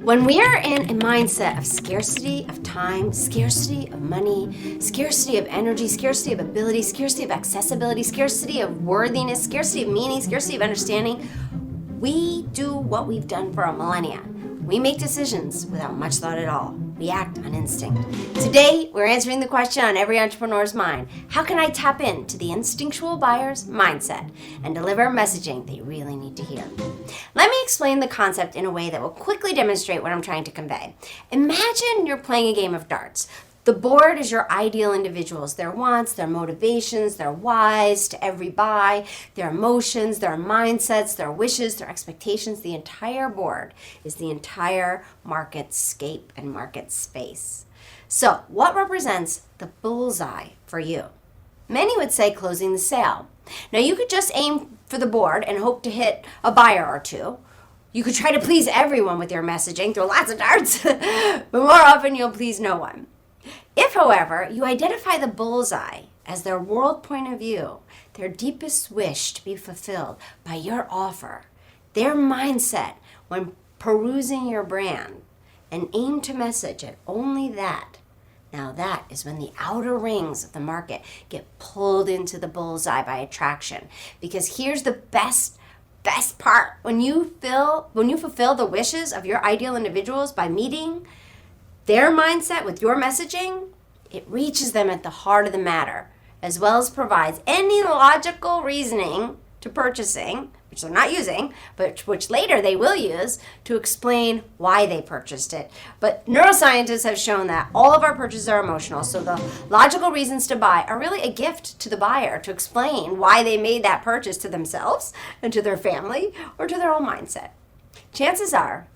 When we are in a mindset of scarcity of time, scarcity of money, scarcity of energy, scarcity of ability, scarcity of accessibility, scarcity of worthiness, scarcity of meaning, scarcity of understanding, we do what we've done for a millennia. We make decisions without much thought at all. We act on instinct. Today, we're answering the question on every entrepreneur's mind. How can I tap into the instinctual buyer's mindset and deliver messaging they really need to hear? Let me explain the concept in a way that will quickly demonstrate what I'm trying to convey. Imagine you're playing a game of darts. The board is your ideal individuals, their wants, their motivations, their whys to every buy, their emotions, their mindsets, their wishes, their expectations. The entire board is the entire marketscape and market space. So what represents the bullseye for you? Many would say closing the sale. Now you could just aim for the board and hope to hit a buyer or two. You could try to please everyone with your messaging, throw lots of darts, but more often you'll please no one. If, however, you identify the bullseye as their world point of view, their deepest wish to be fulfilled by your offer, their mindset when perusing your brand, and aim to message at only that, now that is when the outer rings of the market get pulled into the bullseye by attraction. Because here's the best part. When you fulfill the wishes of your ideal individuals by meeting their mindset with your messaging, it reaches them at the heart of the matter, as well as provides any logical reasoning to purchasing, which they're not using, but which later they will use to explain why they purchased it. But neuroscientists have shown that all of our purchases are emotional, so the logical reasons to buy are really a gift to the buyer to explain why they made that purchase to themselves and to their family or to their own mindset. Chances are,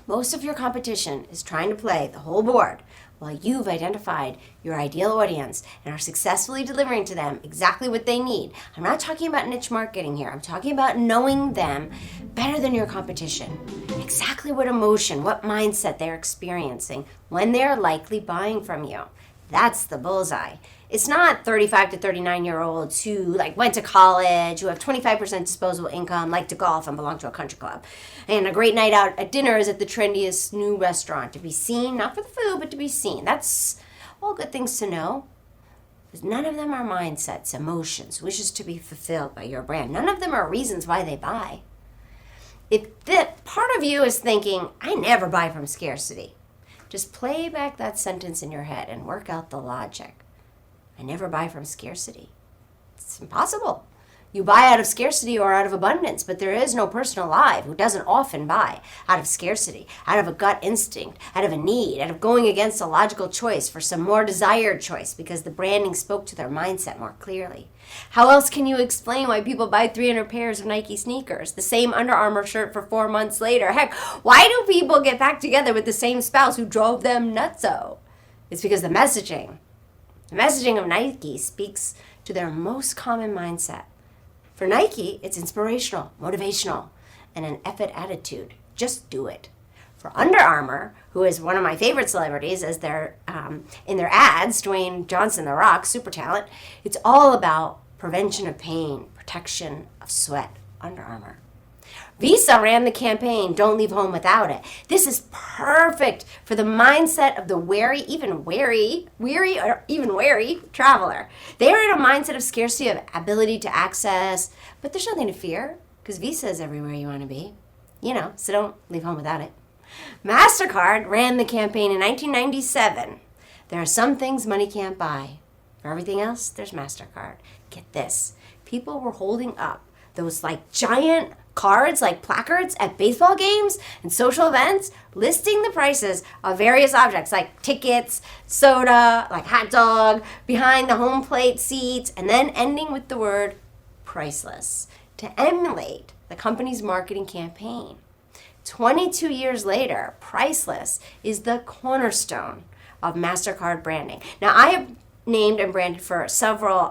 most of your competition is trying to play the whole board while you've identified your ideal audience and are successfully delivering to them exactly what they need. I'm not talking about niche marketing here. I'm talking about knowing them better than your competition. Exactly what emotion, what mindset they're experiencing when they're likely buying from you. That's the bullseye. It's not 35 to 39-year-olds who went to college, who have 25% disposable income, like to golf and belong to a country club. And a great night out at dinner is at the trendiest new restaurant to be seen, not for the food, but to be seen. That's all good things to know. Because none of them are mindsets, emotions, wishes to be fulfilled by your brand. None of them are reasons why they buy. If that part of you is thinking, I never buy from scarcity, just play back that sentence in your head and work out the logic. I never buy from scarcity. It's impossible. You buy out of scarcity or out of abundance, but there is no person alive who doesn't often buy out of scarcity, out of a gut instinct, out of a need, out of going against a logical choice for some more desired choice because the branding spoke to their mindset more clearly. How else can you explain why people buy 300 pairs of Nike sneakers, the same Under Armour shirt for 4 months later? Heck, why do people get back together with the same spouse who drove them nutso? It's because the messaging of Nike speaks to their most common mindset. For Nike, it's inspirational, motivational, and an effort attitude. Just do it. For Under Armour, who is one of my favorite celebrities as their in their ads, Dwayne Johnson, The Rock, super talent, it's all about prevention of pain, protection of sweat. Under Armour. Visa ran the campaign, Don't Leave Home Without It. This is perfect for the mindset of the weary traveler. They are in a mindset of scarcity of ability to access, but there's nothing to fear because Visa is everywhere you want to be. So don't leave home without it. Mastercard ran the campaign in 1997. There are some things money can't buy. For everything else, there's Mastercard. Get this. People were holding up those giant cards, placards at baseball games and social events, listing the prices of various objects like tickets, soda, hot dog, behind the home plate seats, and then ending with the word priceless to emulate the company's marketing campaign. 22 years later, priceless is the cornerstone of Mastercard branding. Now, I have named and branded for several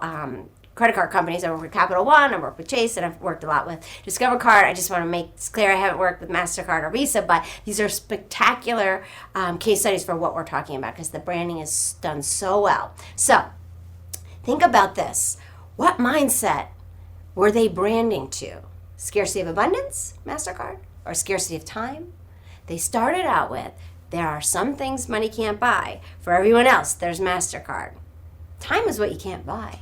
credit card companies. I work with Capital One, I work with Chase, and I've worked a lot with Discover Card. I just want to make this clear I haven't worked with MasterCard or Visa, but these are spectacular case studies for what we're talking about because the branding is done so well. So think about this. What mindset were they branding to? Scarcity of abundance, MasterCard? Or scarcity of time? They started out with, there are some things money can't buy. For everyone else, there's Mastercard. Time is what you can't buy.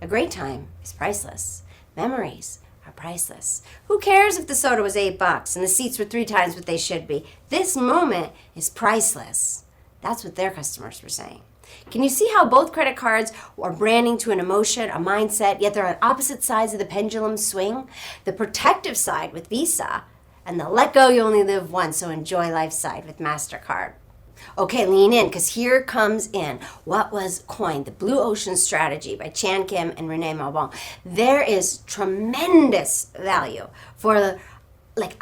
A great time is priceless. Memories are priceless. Who cares if the soda was $8 and the seats were 3 times what they should be? This moment is priceless. That's what their customers were saying. Can you see how both credit cards are branding to an emotion, a mindset, yet they're on opposite sides of the pendulum swing? The protective side with Visa and the let go, you only live once, so enjoy life side with Mastercard. Okay, lean in, because here comes in what was coined the Blue Ocean Strategy by Chan Kim and Renee Malbon. There is tremendous value for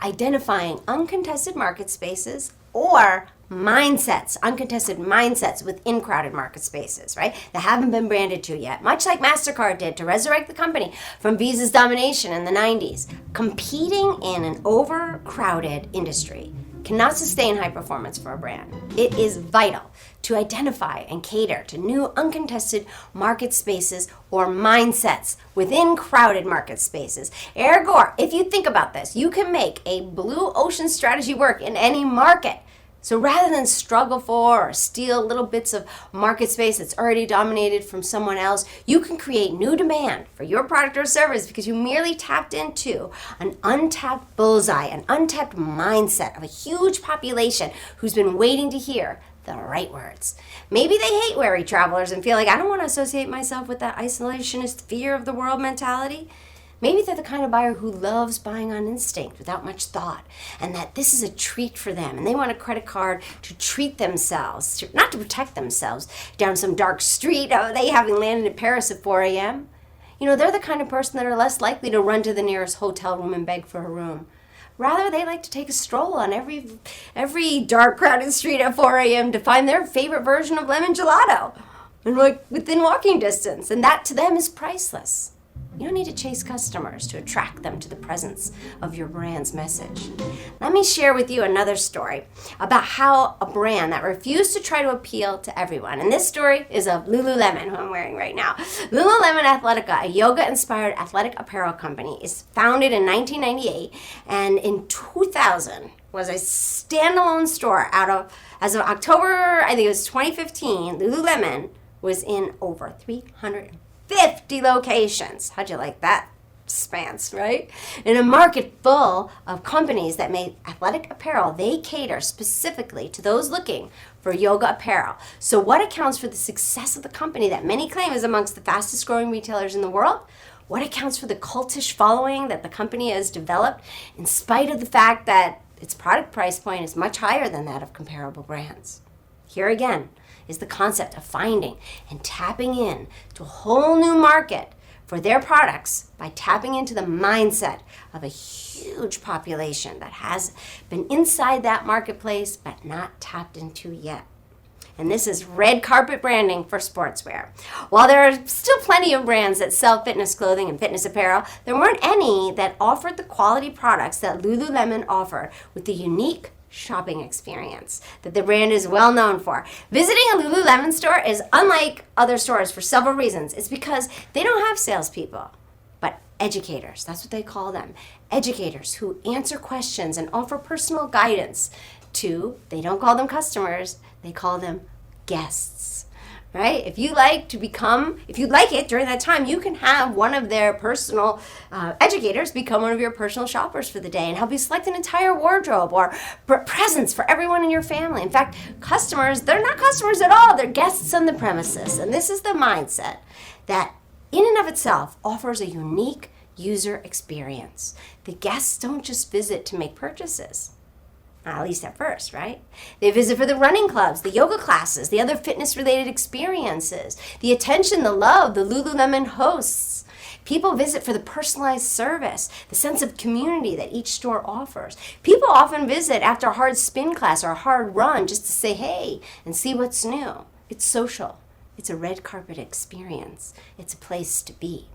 identifying uncontested market spaces or mindsets, uncontested mindsets within crowded market spaces, right? That haven't been branded to yet, much like Mastercard did to resurrect the company from Visa's domination in the 90s. Competing in an overcrowded industry cannot sustain high performance for a brand. It is vital to identify and cater to new uncontested market spaces or mindsets within crowded market spaces. Ergo, if you think about this, you can make a blue ocean strategy work in any market. So rather than struggle for or steal little bits of market space that's already dominated from someone else, you can create new demand for your product or service because you merely tapped into an untapped bullseye, an untapped mindset of a huge population who's been waiting to hear the right words. Maybe they hate wary travelers and feel like, I don't want to associate myself with that isolationist fear of the world mentality. Maybe they're the kind of buyer who loves buying on instinct without much thought, and that this is a treat for them, and they want a credit card to treat themselves, not to protect themselves down some dark street, they having landed in Paris at 4 a.m. You know, they're the kind of person that are less likely to run to the nearest hotel room and beg for a room. Rather, they like to take a stroll on every dark, crowded street at 4 a.m. to find their favorite version of lemon gelato, and within walking distance, and that to them is priceless. You don't need to chase customers to attract them to the presence of your brand's message. Let me share with you another story about how a brand that refused to try to appeal to everyone. And this story is of Lululemon, who I'm wearing right now. Lululemon Athletica, a yoga-inspired athletic apparel company, is founded in 1998 and in 2000 was a standalone store as of October, I think it was 2015, Lululemon was in over 350 locations. How'd you like that expanse, right? In a market full of companies that make athletic apparel, they cater specifically to those looking for yoga apparel. So what accounts for the success of the company that many claim is amongst the fastest growing retailers in the world? What accounts for the cultish following that the company has developed in spite of the fact that its product price point is much higher than that of comparable brands? Here again is the concept of finding and tapping in to a whole new market for their products by tapping into the mindset of a huge population that has been inside that marketplace but not tapped into yet. And this is red carpet branding for sportswear. While there are still plenty of brands that sell fitness clothing and fitness apparel, there weren't any that offered the quality products that Lululemon offered with the unique shopping experience that the brand is well known for. Visiting a Lululemon store is unlike other stores for several reasons. It's because they don't have salespeople, but educators. That's what they call them. Educators who answer questions and offer personal guidance to, they don't call them customers, they call them guests. Right? If you'd like it during that time, you can have one of their personal educators become one of your personal shoppers for the day and help you select an entire wardrobe or presents for everyone in your family. In fact, customers, they're not customers at all. They're guests on the premises. And this is the mindset that in and of itself offers a unique user experience. The guests don't just visit to make purchases. At least at first, right? They visit for the running clubs, the yoga classes, the other fitness-related experiences, the attention, the love, the Lululemon hosts. People visit for the personalized service, the sense of community that each store offers. People often visit after a hard spin class or a hard run just to say hey and see what's new. It's social. It's a red carpet experience. It's a place to be.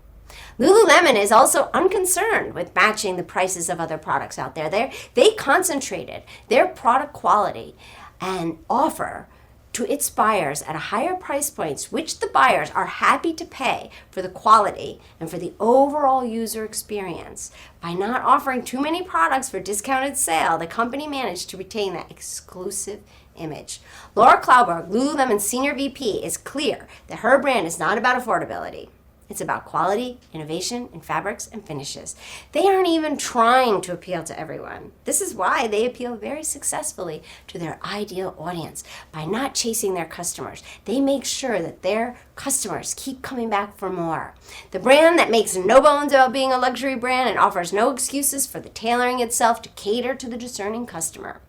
Lululemon is also unconcerned with matching the prices of other products out there. They concentrated their product quality and offer to its buyers at a higher price point, which the buyers are happy to pay for the quality and for the overall user experience. By not offering too many products for discounted sale, the company managed to retain that exclusive image. Laura Klauberg, Lululemon's Senior VP, is clear that her brand is not about affordability. It's about quality, innovation, in fabrics and finishes. They aren't even trying to appeal to everyone. This is why they appeal very successfully to their ideal audience. By not chasing their customers, they make sure that their customers keep coming back for more. The brand that makes no bones about being a luxury brand and offers no excuses for the tailoring itself to cater to the discerning customer.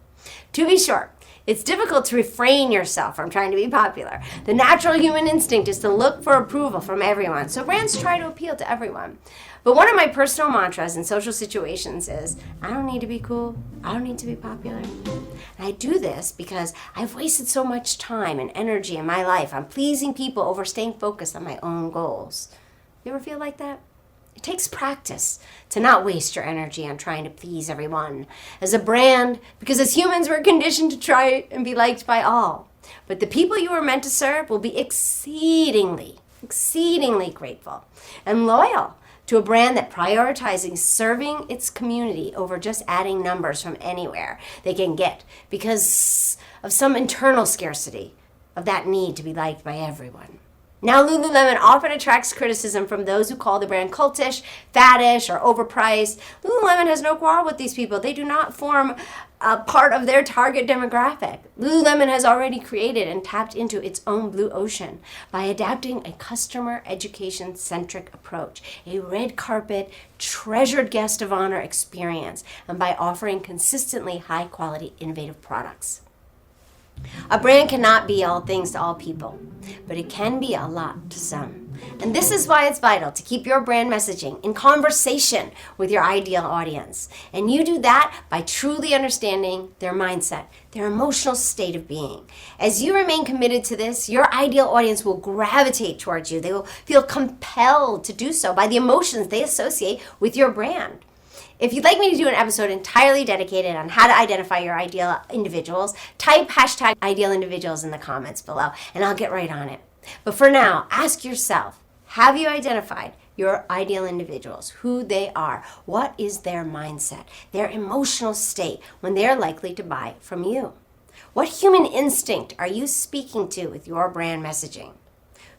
To be sure, it's difficult to refrain yourself from trying to be popular. The natural human instinct is to look for approval from everyone, so brands try to appeal to everyone. But one of my personal mantras in social situations is, I don't need to be cool, I don't need to be popular. And I do this because I've wasted so much time and energy in my life on pleasing people over staying focused on my own goals. You ever feel like that? It takes practice to not waste your energy on trying to please everyone. As a brand, because as humans we're conditioned to try and be liked by all. But the people you are meant to serve will be exceedingly grateful and loyal to a brand that prioritizes serving its community over just adding numbers from anywhere they can get because of some internal scarcity of that need to be liked by everyone. Now, Lululemon often attracts criticism from those who call the brand cultish, faddish, or overpriced. Lululemon has no quarrel with these people. They do not form a part of their target demographic. Lululemon has already created and tapped into its own blue ocean by adapting a customer education-centric approach, a red carpet, treasured guest of honor experience, and by offering consistently high-quality, innovative products. A brand cannot be all things to all people, but it can be a lot to some. And this is why it's vital to keep your brand messaging in conversation with your ideal audience. And you do that by truly understanding their mindset, their emotional state of being. As you remain committed to this, your ideal audience will gravitate towards you. They will feel compelled to do so by the emotions they associate with your brand. If you'd like me to do an episode entirely dedicated on how to identify your ideal individuals, type hashtag ideal individuals in the comments below and I'll get right on it. But for now, ask yourself, have you identified your ideal individuals, who they are? What is their mindset, their emotional state when they're likely to buy from you? What human instinct are you speaking to with your brand messaging?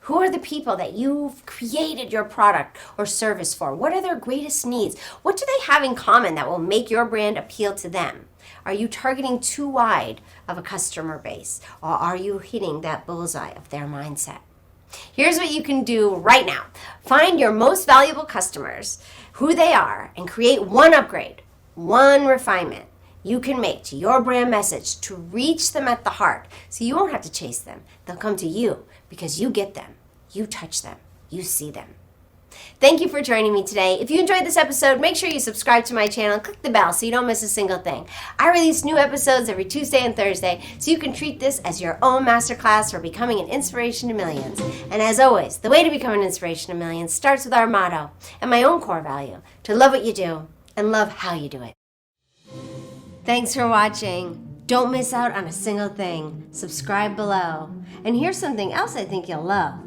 Who are the people that you've created your product or service for? What are their greatest needs? What do they have in common that will make your brand appeal to them? Are you targeting too wide of a customer base, or are you hitting that bullseye of their mindset? Here's what you can do right now. Find your most valuable customers, who they are, and create one upgrade, one refinement you can make to your brand message to reach them at the heart, so you won't have to chase them. They'll come to you because you get them, you touch them, you see them. Thank you for joining me today. If you enjoyed this episode, make sure you subscribe to my channel and click the bell so you don't miss a single thing. I release new episodes every Tuesday and Thursday, so you can treat this as your own masterclass for becoming an inspiration to millions. And as always, the way to become an inspiration to millions starts with our motto and my own core value, to love what you do and love how you do it. Thanks for watching. Don't miss out on a single thing. Subscribe below. And here's something else I think you'll love.